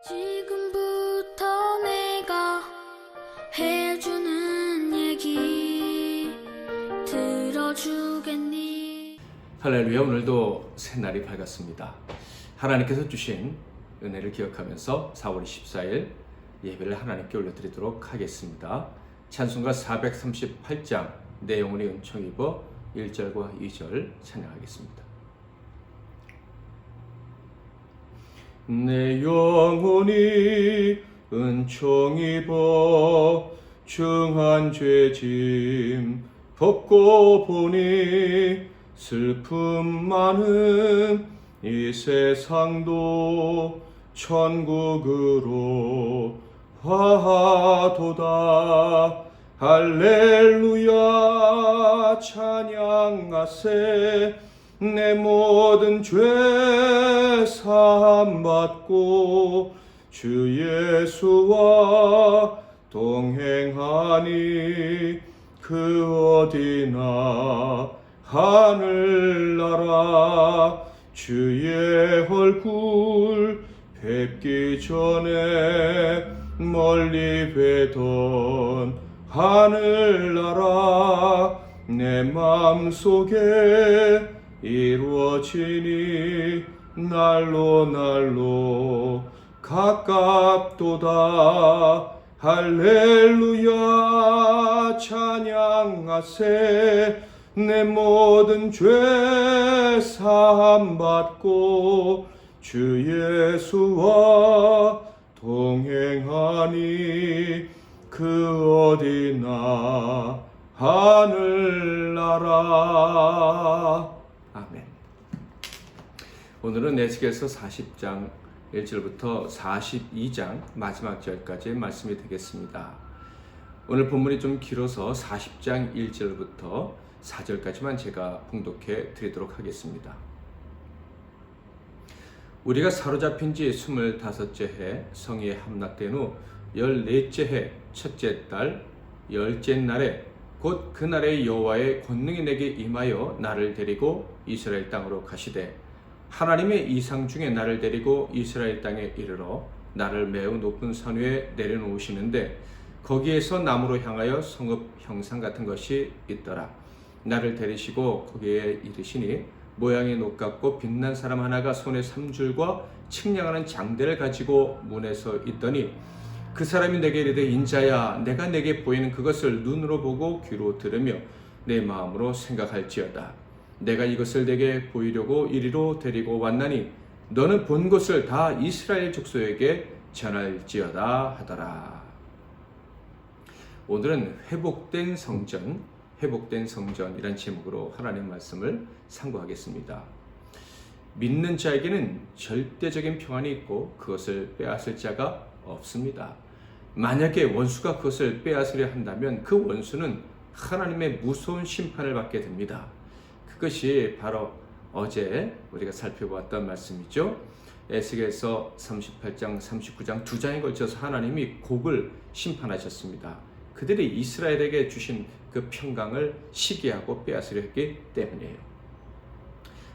지금부터 내가 해주는 얘기 들어주겠니? 할렐루야. 오늘도 새날이 밝았습니다. 하나님께서 주신 은혜를 기억하면서 4월 24일 예배를 하나님께 올려드리도록 하겠습니다. 찬송가 438장 내 영혼이 은총 입어 1절과 2절 찬양하겠습니다. 내 영혼이 은총 입어 중한 죄짐 벗고 보니 슬픔 많은 이 세상도 천국으로 화하도다. 할렐루야 찬양하세. 내 모든 죄 사함 받고 주 예수와 동행하니 그 어디나 하늘나라. 주의 얼굴 뵙기 전에 멀리 뵈던 하늘나라. 내 마음속에 이루어지니 날로 날로 가깝도다. 할렐루야 찬양하세. 내 모든 죄 사함 받고 주 예수와 동행하니 그 어디나 하늘나라. 아멘. 오늘은 에스겔서 40장 1절부터 42장 마지막 절까지의 말씀이 되겠습니다. 오늘 본문이 좀 길어서 40장 1절부터 4절까지만 제가 봉독해 드리도록 하겠습니다. 우리가 사로잡힌 지 25째 해 성의에 함락된 후 14째 해 첫째 달 10째 날에 곧 그날의 여호와의 권능이 내게 임하여 나를 데리고 이스라엘 땅으로 가시되 하나님의 이상 중에 나를 데리고 이스라엘 땅에 이르러 나를 매우 높은 산 위에 내려놓으시는데 거기에서 나무로 향하여 성읍 형상 같은 것이 있더라. 나를 데리시고 거기에 이르시니 모양이 녹같고 빛난 사람 하나가 손에 3줄과 측량하는 장대를 가지고 문에 서 있더니 그 사람이 내게 이르되 인자야 내가 내게 보이는 그것을 눈으로 보고 귀로 들으며 내 마음으로 생각할지어다. 내가 이것을 내게 보이려고 이리로 데리고 왔나니 너는 본 것을 다 이스라엘 족속에게 전할지어다 하더라. 오늘은 회복된 성전이란 제목으로 하나님 말씀을 상고하겠습니다. 믿는 자에게는 절대적인 평안이 있고 그것을 빼앗을 자가 없습니다. 만약에 원수가 그것을 빼앗으려 한다면 그 원수는 하나님의 무서운 심판을 받게 됩니다. 그것이 바로 어제 우리가 살펴보았던 말씀이죠. 에스겔서 38장, 39장 두 장에 걸쳐서 하나님이 곡을 심판하셨습니다. 그들이 이스라엘에게 주신 그 평강을 시기하고 빼앗으려 했기 때문이에요.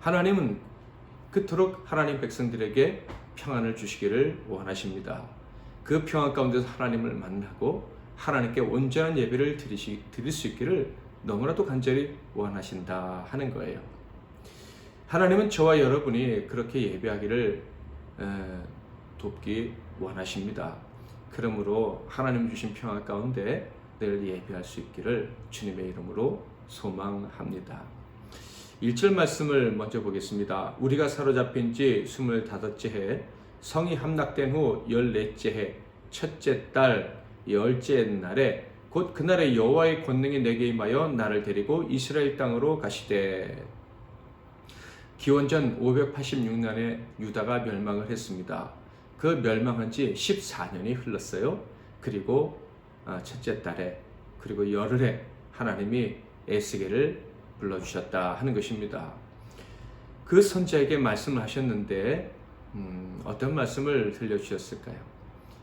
하나님은 그토록 하나님 백성들에게 평안을 주시기를 원하십니다. 그 평안 가운데서 하나님을 만나고 하나님께 온전한 예배를 드릴 수 있기를 너무나도 간절히 원하신다 하는 거예요. 하나님은 저와 여러분이 그렇게 예배하기를 돕기 원하십니다. 그러므로 하나님 주신 평안 가운데 늘 예배할 수 있기를 주님의 이름으로 소망합니다. 1절 말씀을 먼저 보겠습니다. 우리가 사로잡힌 지 25째 해 성이 함락된 후 14째 해 첫째 달 10째 날에 곧 그날의 여호와의 권능이 내게 임하여 나를 데리고 이스라엘 땅으로 가시되. 기원전 586년에 유다가 멸망을 했습니다. 그 멸망한 지 14년이 흘렀어요. 그리고 첫째 달에 그리고 열흘에 하나님이 에스겔을 불러주셨다 하는 것입니다. 그 선지자에게 말씀을 하셨는데 어떤 말씀을 들려주셨을까요?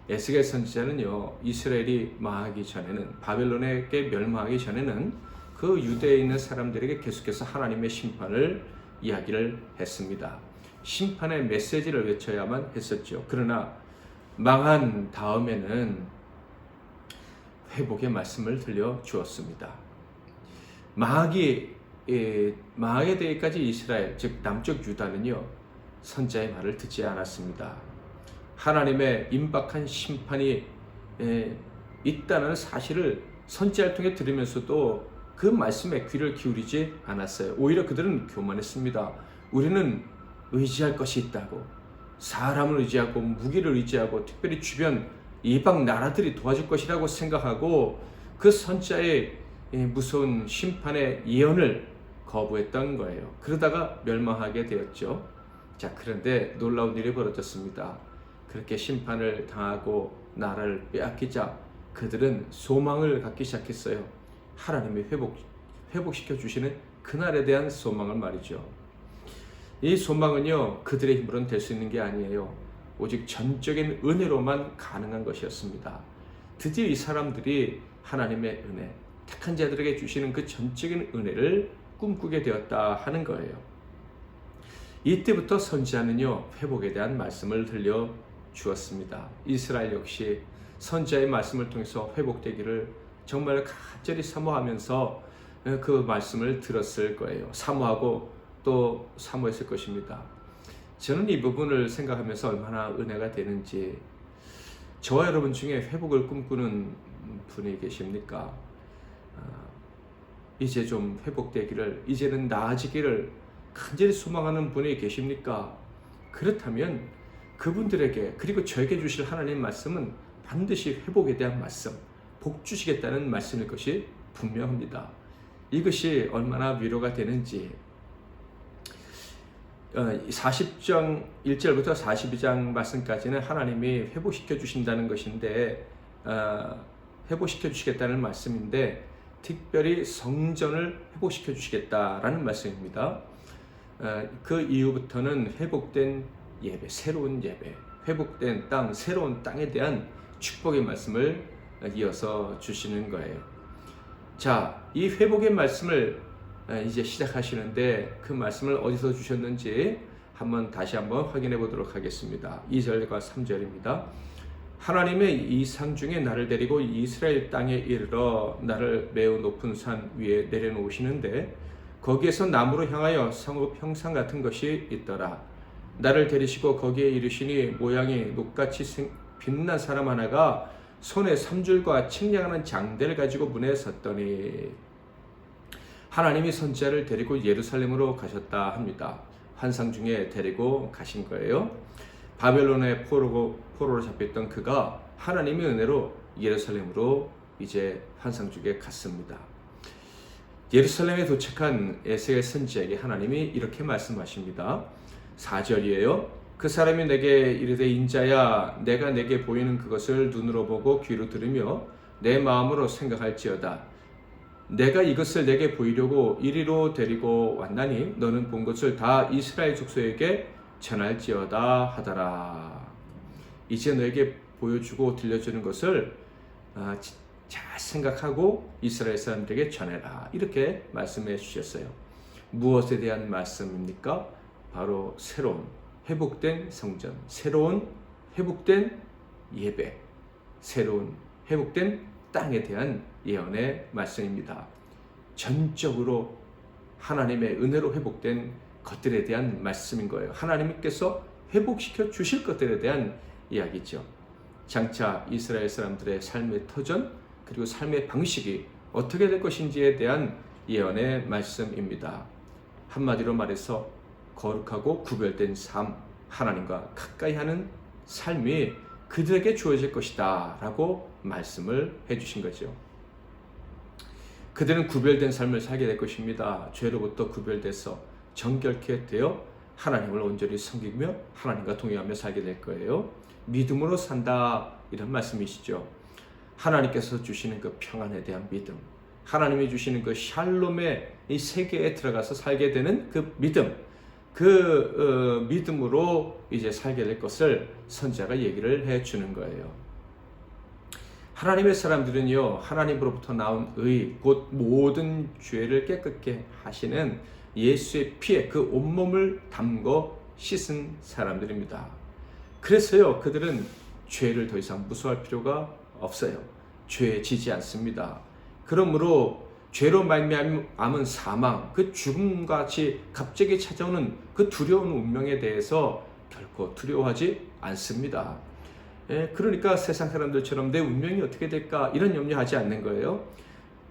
에스겔 선지자는요, 이스라엘이 망하기 전에는, 바벨론에게 멸망하기 전에는 그 유대에 있는 사람들에게 계속해서 하나님의 심판을 이야기를 했습니다. 심판의 메시지를 외쳐야만 했었죠. 그러나 망한 다음에는 회복의 말씀을 들려 주었습니다. 망하게 되기까지 이스라엘, 즉 남쪽 유다는요, 선지자의 말을 듣지 않았습니다. 하나님의 임박한 심판이 있다는 사실을 선지자를 통해 들으면서도 그 말씀에 귀를 기울이지 않았어요. 오히려 그들은 교만했습니다. 우리는 의지할 것이 있다고, 사람을 의지하고 무기를 의지하고 특별히 주변 이방 나라들이 도와줄 것이라고 생각하고 그 선지자의 무서운 심판의 예언을 거부했던 거예요. 그러다가 멸망하게 되었죠. 자, 그런데 놀라운 일이 벌어졌습니다. 그렇게 심판을 당하고 나라를 빼앗기자 그들은 소망을 갖기 시작했어요. 하나님이 회복시켜 주시는 그날에 대한 소망을 말이죠. 이 소망은요, 그들의 힘으로는 될 수 있는 게 아니에요. 오직 전적인 은혜로만 가능한 것이었습니다. 드디어 이 사람들이 하나님의 은혜, 택한 자들에게 주시는 그 전적인 은혜를 꿈꾸게 되었다 하는 거예요. 이때부터 선지자는요, 회복에 대한 말씀을 들려 주었습니다. 이스라엘 역시 선지자의 말씀을 통해서 회복되기를 정말 간절히 사모하면서 그 말씀을 들었을 거예요. 사모하고 또 사모했을 것입니다. 저는 이 부분을 생각하면서 얼마나 은혜가 되는지, 저와 여러분 중에 회복을 꿈꾸는 분이 계십니까? 이제 좀 회복되기를, 이제는 나아지기를 간절히 소망하는 분이 계십니까? 그렇다면 그분들에게, 그리고 저에게 주실 하나님 말씀은 반드시 회복에 대한 말씀, 복 주시겠다는 말씀일 것이 분명합니다. 이것이 얼마나 위로가 되는지, 40장 1절부터 42장 말씀까지는 하나님이 회복시켜 주신다는 것인데, 회복시켜 주시겠다는 말씀인데, 특별히 성전을 회복시켜 주시겠다라는 말씀입니다. 그 이후부터는 회복된 예배, 새로운 예배, 회복된 땅, 새로운 땅에 대한 축복의 말씀을 이어서 주시는 거예요. 자, 이 회복의 말씀을 이제 시작하시는데 그 말씀을 어디서 주셨는지 다시 한번 확인해 보도록 하겠습니다. 2절과 3절입니다. 하나님의 이상 중에 나를 데리고 이스라엘 땅에 이르러 나를 매우 높은 산 위에 내려놓으시는데 거기에서 나무로 향하여 성읍 형상 같은 것이 있더라. 나를 데리시고 거기에 이르시니 모양이 녹같이 빛난 사람 하나가 손에 삼줄과 측량하는 장대를 가지고 문에 섰더니, 하나님이 선지자를 데리고 예루살렘으로 가셨다 합니다. 환상 중에 데리고 가신 거예요. 바벨론의 포로로 잡혔던 그가 하나님의 은혜로 예루살렘으로 이제 환상 중에 갔습니다. 예루살렘에 도착한 에스겔 선지자에게 하나님이 이렇게 말씀하십니다. 4절이에요. 그 사람이 내게 이르되, 인자야, 내가 내게 보이는 그것을 눈으로 보고 귀로 들으며 내 마음으로 생각할지어다. 내가 이것을 내게 보이려고 이리로 데리고 왔나니 너는 본 것을 다 이스라엘 족속에게 전할지어다 하더라. 이제 너에게 보여주고 들려주는 것을 잘 생각하고 이스라엘 사람들에게 전해라. 이렇게 말씀해 주셨어요. 무엇에 대한 말씀입니까? 바로 새로운 회복된 성전, 새로운 회복된 예배, 새로운 회복된 땅에 대한 예언의 말씀입니다. 전적으로 하나님의 은혜로 회복된 것들에 대한 말씀인 거예요. 하나님께서 회복시켜 주실 것들에 대한 이야기죠. 장차 이스라엘 사람들의 삶의 터전, 그리고 삶의 방식이 어떻게 될 것인지에 대한 예언의 말씀입니다. 한마디로 말해서 거룩하고 구별된 삶, 하나님과 가까이 하는 삶이 그들에게 주어질 것이다 라고 말씀을 해주신 거죠. 그들은 구별된 삶을 살게 될 것입니다. 죄로부터 구별돼서 정결케 되어 하나님을 온전히 섬기며 하나님과 동행하며 살게 될 거예요. 믿음으로 산다, 이런 말씀이시죠. 하나님께서 주시는 그 평안에 대한 믿음, 하나님이 주시는 그 샬롬의 이 세계에 들어가서 살게 되는 그 믿음, 그 믿음으로 이제 살게 될 것을 선지자가 얘기를 해주는 거예요. 하나님의 사람들은요, 하나님으로부터 나온 의, 곧 모든 죄를 깨끗게 하시는 예수의 피에 그 온몸을 담궈 씻은 사람들입니다. 그래서요, 그들은 죄를 더 이상 무서워할 필요가 없어요. 죄에 지지 않습니다. 그러므로 죄로 말미암은 사망, 그 죽음과 같이 갑자기 찾아오는 그 두려운 운명에 대해서 결코 두려워하지 않습니다. 그러니까 세상 사람들처럼 내 운명이 어떻게 될까 이런 염려하지 않는 거예요.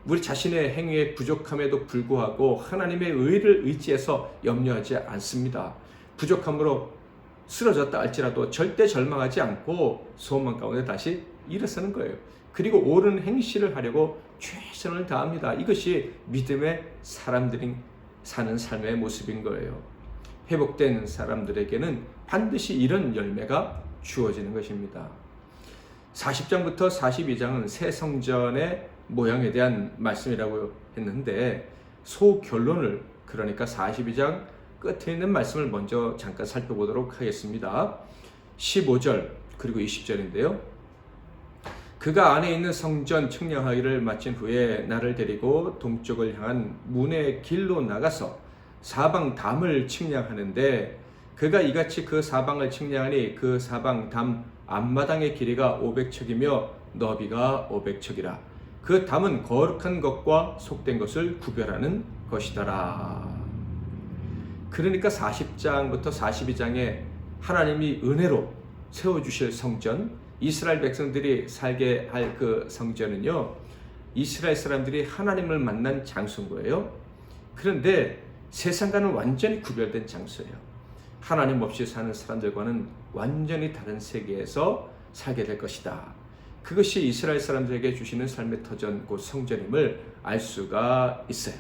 우리 자신의 행위의 부족함에도 불구하고 하나님의 의를 의지해서 염려하지 않습니다. 부족함으로 쓰러졌다 할지라도 절대 절망하지 않고 소망 가운데 다시 일어서는 거예요. 그리고 옳은 행실을 하려고 최선을 다합니다. 이것이 믿음의 사람들이 사는 삶의 모습인 거예요. 회복된 사람들에게는 반드시 이런 열매가 주어지는 것입니다. 40장부터 42장은 새 성전의 모양에 대한 말씀이라고 했는데 소결론을, 그러니까 42장 끝에 있는 말씀을 먼저 잠깐 살펴보도록 하겠습니다. 15절 그리고 20절인데요. 그가 안에 있는 성전 측량하기를 마친 후에 나를 데리고 동쪽을 향한 문의 길로 나가서 사방 담을 측량하는데 그가 이같이 그 사방을 측량하니 그 사방 담 앞마당의 길이가 500척이며 너비가 500척이라. 그 담은 거룩한 것과 속된 것을 구별하는 것이더라. 그러니까 40장부터 42장에 하나님이 은혜로 세워주실 성전, 이스라엘 백성들이 살게 할 그 성전은요, 이스라엘 사람들이 하나님을 만난 장소인 거예요. 그런데 세상과는 완전히 구별된 장소예요. 하나님 없이 사는 사람들과는 완전히 다른 세계에서 살게 될 것이다. 그것이 이스라엘 사람들에게 주시는 삶의 터전, 곧 성전임을 알 수가 있어요.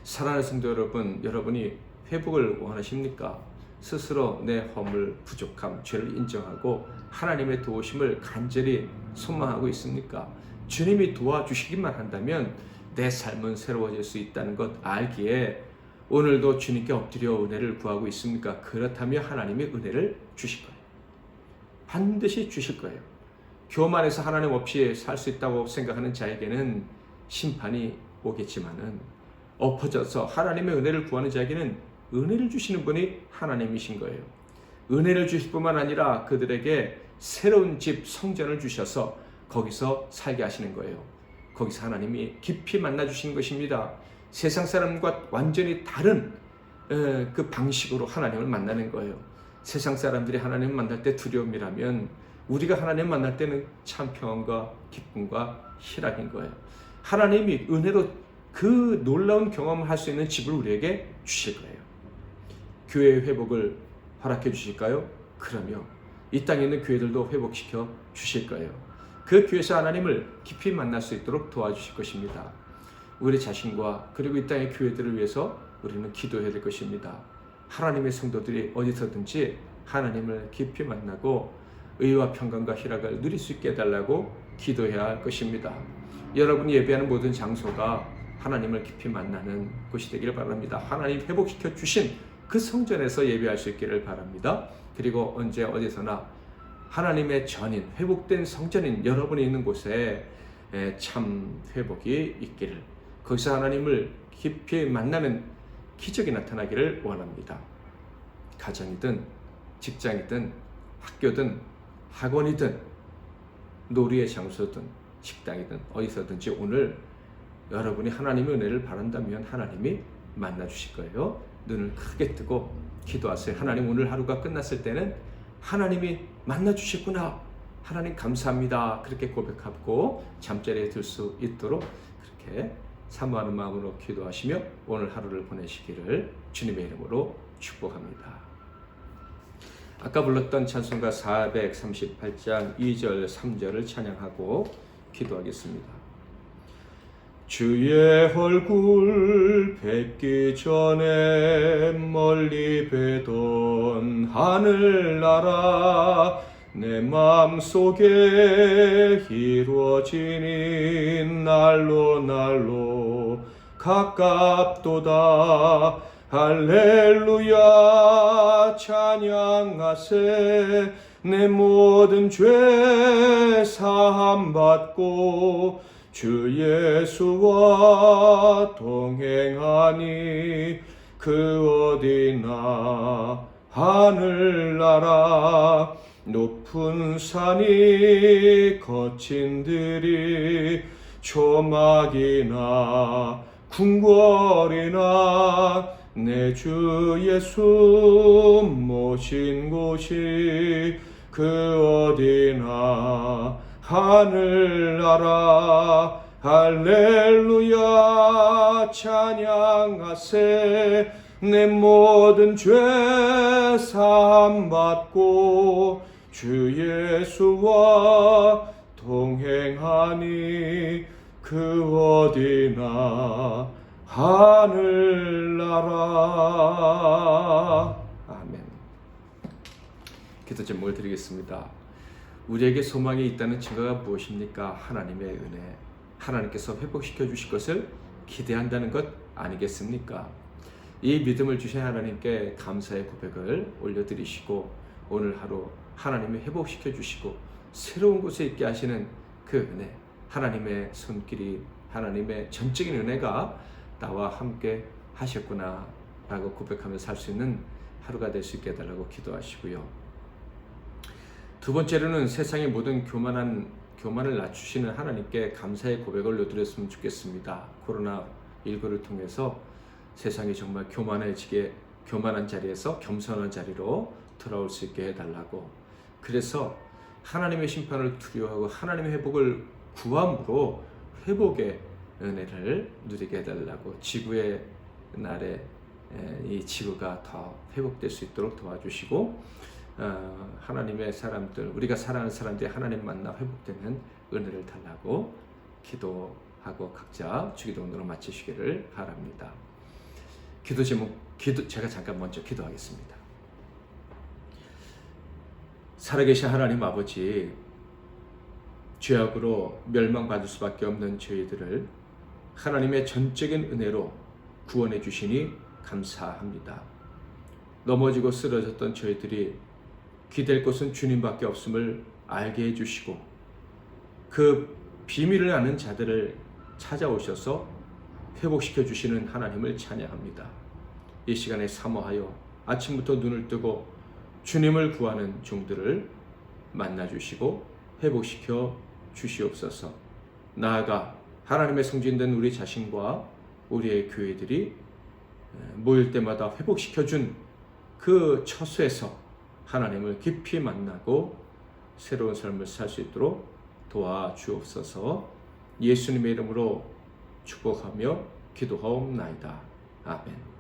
사랑하는 성도 여러분, 여러분이 회복을 원하십니까? 스스로 내 허물, 부족함, 죄를 인정하고 하나님의 도우심을 간절히 소망하고 있습니까? 주님이 도와주시기만 한다면 내 삶은 새로워질 수 있다는 것 알기에 오늘도 주님께 엎드려 은혜를 구하고 있습니까? 그렇다면 하나님이 은혜를 주실 거예요. 반드시 주실 거예요. 교만해서 하나님 없이 살 수 있다고 생각하는 자에게는 심판이 오겠지만은 엎어져서 하나님의 은혜를 구하는 자에게는 은혜를 주시는 분이 하나님이신 거예요. 은혜를 주실 뿐만 아니라 그들에게 새로운 집, 성전을 주셔서 거기서 살게 하시는 거예요. 거기서 하나님이 깊이 만나 주시는 것입니다. 세상 사람과 완전히 다른 그 방식으로 하나님을 만나는 거예요. 세상 사람들이 하나님을 만날 때 두려움이라면 우리가 하나님을 만날 때는 참 평안과 기쁨과 희락인 거예요. 하나님이 은혜로 그 놀라운 경험을 할 수 있는 집을 우리에게 주실 거예요. 교회의 회복을 허락해 주실까요? 그러면 이 땅에 있는 교회들도 회복시켜 주실 거예요. 그 교회에서 하나님을 깊이 만날 수 있도록 도와주실 것입니다. 우리 자신과 그리고 이 땅의 교회들을 위해서 우리는 기도해야 될 것입니다. 하나님의 성도들이 어디서든지 하나님을 깊이 만나고 의와 평강과 희락을 누릴 수 있게 해달라고 기도해야 할 것입니다. 여러분이 예배하는 모든 장소가 하나님을 깊이 만나는 곳이 되기를 바랍니다. 하나님 회복시켜 주신 그 성전에서 예배할 수 있기를 바랍니다. 그리고 언제 어디서나 하나님의 전인, 회복된 성전인 여러분이 있는 곳에 참 회복이 있기를, 거기서 하나님을 깊이 만나는 기적이 나타나기를 원합니다. 가정이든 직장이든 학교든 학원이든 놀이의 장소든 식당이든 어디서든지 오늘 여러분이 하나님의 은혜를 바란다면 하나님이 만나 주실 거예요. 눈을 크게 뜨고 기도하세요. 하나님, 오늘 하루가 끝났을 때는 하나님이 만나 주셨구나, 하나님 감사합니다, 그렇게 고백하고 잠자리에 들 수 있도록 그렇게 사모하는 마음으로 기도하시며 오늘 하루를 보내시기를 주님의 이름으로 축복합니다. 아까 불렀던 찬송가 438장 2절 3절을 찬양하고 기도하겠습니다. 주의 얼굴 뵙기 전에 멀리 뵈던 하늘나라 내 마음속에 이루어지니 날로 가깝도다. 할렐루야 찬양하세. 내 모든 죄 사함받고 주 예수와 동행하니 그 어디나 하늘나라 높은 산이 거친 들이 조막이나 궁궐이나 내 주 예수 모신 곳이 그 어디나 하늘나라 할렐루야 찬양하세 내 모든 죄 사함 받고 주 예수와 동행하니 그 어디나 하늘나라. 아멘. 기도 제목을 드리겠습니다. 우리에게 소망이 있다는 증거가 무엇입니까? 하나님의 은혜. 하나님께서 회복시켜 주실 것을 기대한다는 것 아니겠습니까? 이 믿음을 주신 하나님께 감사의 고백을 올려드리시고 오늘 하루 하나님이 회복시켜 주시고 새로운 곳에 있게 하시는 그 은혜, 하나님의 손길이, 하나님의 전적인 은혜가 나와 함께 하셨구나 라고 고백하며 살 수 있는 하루가 될 수 있게 해달라고 기도하시고요. 두 번째로는 세상의 모든 교만을 낮추시는 하나님께 감사의 고백을 올려드렸으면 좋겠습니다. 코로나19를 통해서 세상이 정말 교만한 자리에서 겸손한 자리로 돌아올 수 있게 해달라고, 그래서 하나님의 심판을 두려워하고 하나님의 회복을 구함으로 회복의 은혜를 누리게 해달라고, 지구의 날에 이 지구가 더 회복될 수 있도록 도와주시고 하나님의 사람들, 우리가 사랑하는 사람들이 하나님 만나 회복되는 은혜를 달라고 기도하고 각자 주기도문으로 마치시기를 바랍니다. 기도 제목, 제가 잠깐 먼저 기도하겠습니다. 살아계신 하나님 아버지, 죄악으로 멸망받을 수밖에 없는 저희들을 하나님의 전적인 은혜로 구원해 주시니 감사합니다. 넘어지고 쓰러졌던 저희들이 기댈 곳은 주님밖에 없음을 알게 해주시고 그 비밀을 아는 자들을 찾아오셔서 회복시켜 주시는 하나님을 찬양합니다. 이 시간에 사모하여 아침부터 눈을 뜨고 주님을 구하는 종들을 만나주시고 회복시켜 주시옵소서. 나아가 하나님의 성전된 우리 자신과 우리의 교회들이 모일 때마다 회복시켜준 그 처소에서 하나님을 깊이 만나고 새로운 삶을 살 수 있도록 도와주옵소서. 예수님의 이름으로 축복하며 기도하옵나이다. 아멘.